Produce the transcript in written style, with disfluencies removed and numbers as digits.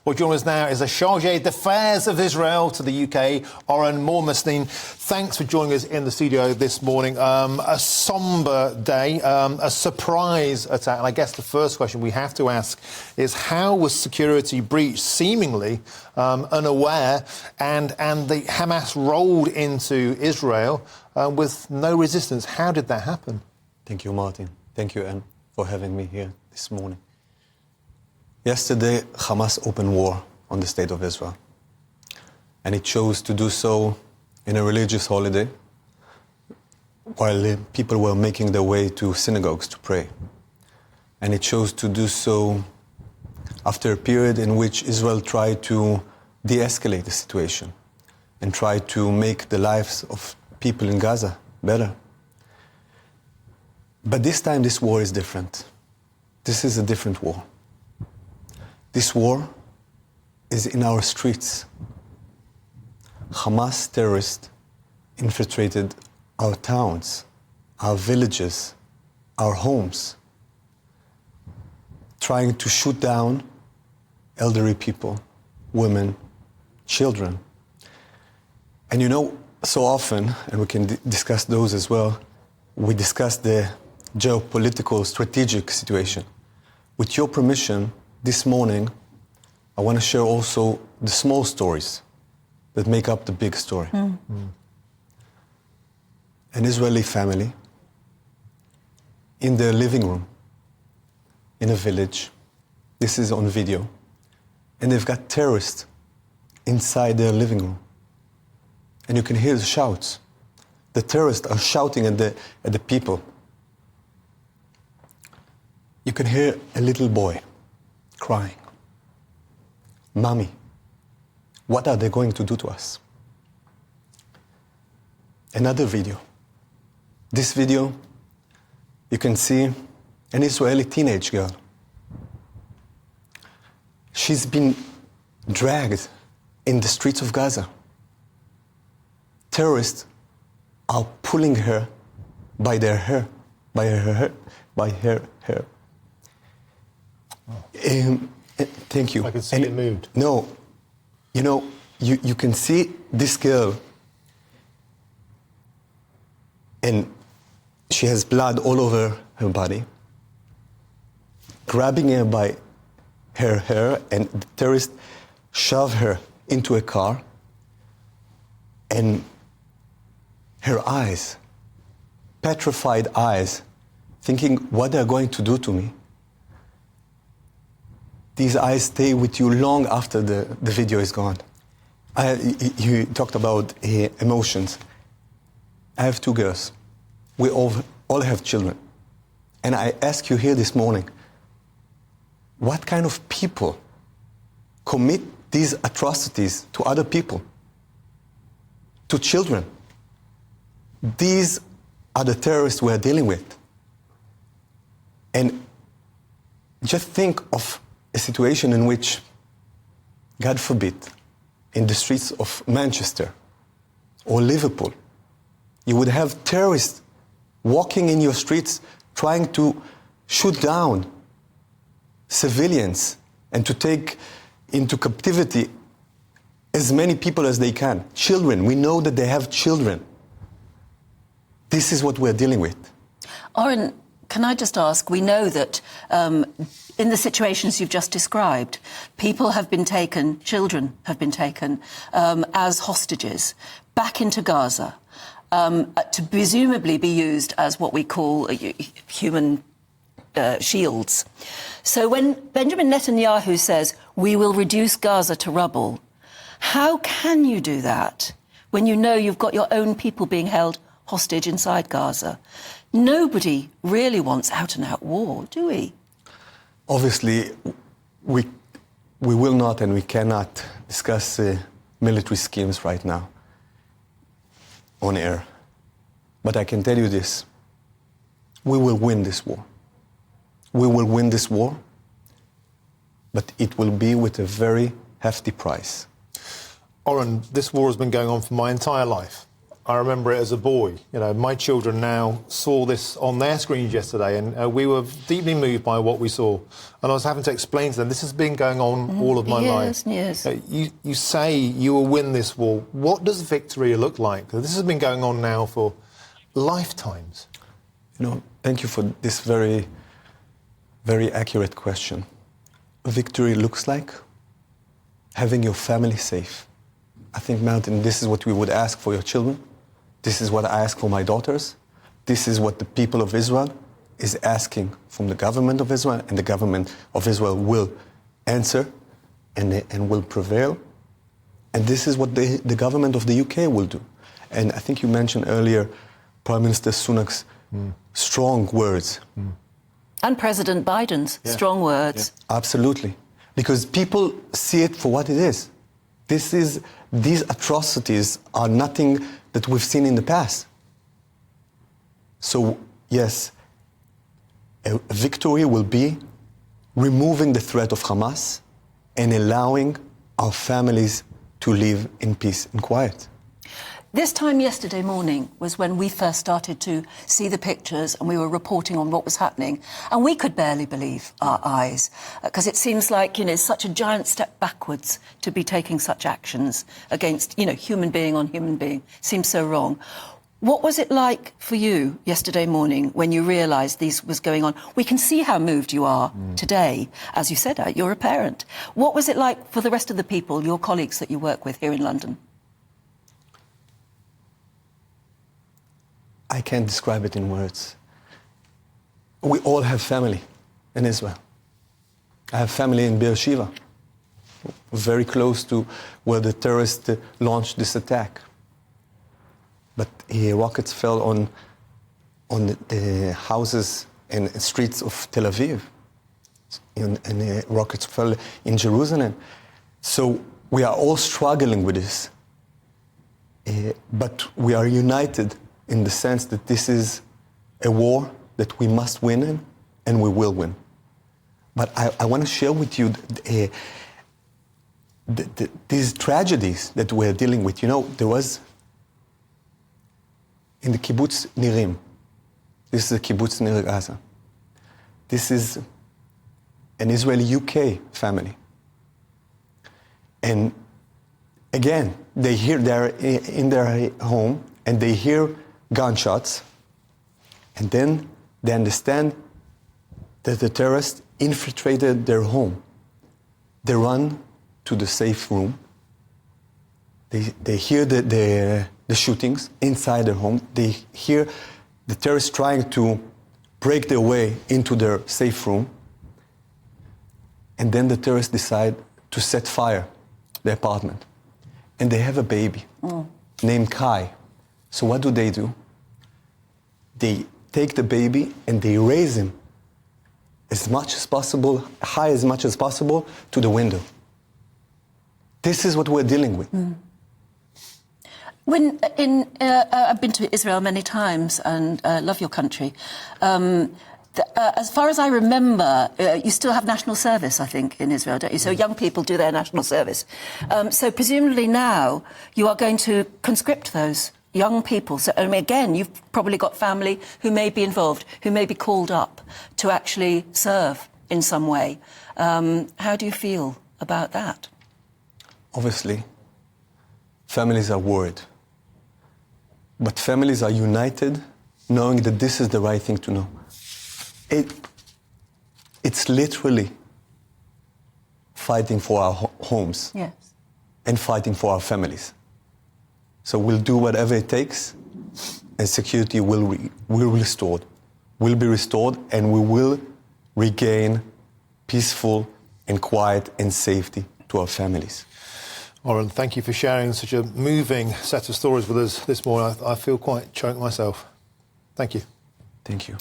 Well, joining us now is a chargé d'affaires of Israel to the UK, Oren Marmorstien. Thanks for joining us in the studio this morning. A sombre day, a surprise attack. And I guess the first question we have to ask is how was security breached, seemingly unaware, and the Hamas rolled into Israel with no resistance? How did that happen? Thank you, Martin. Thank you, Anne, for having me here this morning. Yesterday, Hamas opened war on the State of Israel. And it chose to do so in a religious holiday, while people were making their way to synagogues to pray. And it chose to do so after a period in which Israel tried to de-escalate the situation and tried to make the lives of people in Gaza better. But this time, this war is different. This is a different war. This war is in our streets. Hamas terrorists infiltrated our towns, our villages, our homes, trying to shoot down elderly people, women, children. And you know, so often, and we can discuss those as well, we discuss the geopolitical, strategic situation. With your permission, this morning, I want to share also the small stories that make up the big story. An Israeli family in their living room in a village. This is on video. And they've got terrorists inside their living room. And you can hear the shouts. The terrorists are shouting at the people. You can hear a little boy crying. Mommy, what are they going to do to us? Another video. This video, you can see an Israeli teenage girl. She's been dragged in the streets of Gaza. Terrorists are pulling her by her hair. Thank you. I can see it moved. No, you know, you can see this girl, and she has blood all over her body, grabbing her by her hair, and the terrorists shove her into a car, and her eyes, petrified eyes, thinking what they're going to do to me. These eyes stay with you long after the video is gone. You talked about emotions. I have two girls. We all have children. And I ask you here this morning, what kind of people commit these atrocities to other people, to children? These are the terrorists we are dealing with. And just think of a situation in which, God forbid, in the streets of Manchester or Liverpool, you would have terrorists walking in your streets trying to shoot down civilians and to take into captivity as many people as they can. Children, we know that they have children. This is what we're dealing with. Oren, can I just ask, we know that in the situations you've just described, people have been taken, children have been taken as hostages back into Gaza to presumably be used as what we call human shields. So when Benjamin Netanyahu says, we will reduce Gaza to rubble, how can you do that when you know you've got your own people being held hostage inside Gaza? Nobody really wants out-and-out war, do we? Obviously, we will not and we cannot discuss military schemes right now on air. But I can tell you this, we will win this war. We will win this war, but it will be with a very hefty price. Oren, this war has been going on for my entire life. I remember it as a boy. You know, my children now saw this on their screens yesterday, and we were deeply moved by what we saw. And I was having to explain to them, this has been going on all of my life. Years. You say you will win this war. What does victory look like? This has been going on now for lifetimes. You know, thank you for this very, very accurate question. Victory looks like having your family safe. I think, Martin, this is what we would ask for your children. This is what I ask for my daughters. This is what the people of Israel is asking from the government of Israel, and the government of Israel will answer and will prevail. And this is what the government of the UK will do. And I think you mentioned earlier Prime Minister Sunak's strong words. And President Biden's strong words. Yeah. Absolutely. Because people see it for what it is. These atrocities are nothing that we've seen in the past. So, yes, a victory will be removing the threat of Hamas and allowing our families to live in peace and quiet. This time yesterday morning was when we first started to see the pictures and we were reporting on what was happening. And we could barely believe our eyes because it seems like, you know, such a giant step backwards to be taking such actions against, you know, human being on human being. Seems so wrong. What was it like for you yesterday morning when you realised this was going on? We can see how moved you are today. As you said, you're a parent. What was it like for the rest of the people, your colleagues that you work with here in London? I can't describe it in words. We all have family in Israel. I have family in Beersheba, very close to where the terrorists launched this attack. But rockets fell on the houses and streets of Tel Aviv, and rockets fell in Jerusalem. So we are all struggling with this, but we are united in the sense that this is a war that we must win in, and we will win. But I want to share with you these tragedies that we're dealing with. You know, there was in the kibbutz Nirim. This is a kibbutz near Gaza. This is an Israeli-UK family. And again, they're in their home, and they hear gunshots, and then they understand that the terrorists infiltrated their home. They run to the safe room. They hear the shootings inside their home. They hear the terrorists trying to break their way into their safe room. And then the terrorists decide to set fire to the apartment. And they have a baby named Kai. So what do? They take the baby and they raise him as much as possible, high as much as possible, to the window. This is what we're dealing with. I've been to Israel many times and love your country. As far as I remember, you still have national service, I think, in Israel, don't you? So young people do their national service. So presumably now you are going to conscript those young people. So again, you've probably got family who may be involved, who may be called up to actually serve in some way. How do you feel about that? Obviously, families are worried. But families are united, knowing that this is the right thing to know. It's literally fighting for our homes. Yes. And fighting for our families. So we'll do whatever it takes, and security will be restored, and we will regain peaceful and quiet and safety to our families. Oren, thank you for sharing such a moving set of stories with us this morning. I feel quite choked myself. Thank you. Thank you.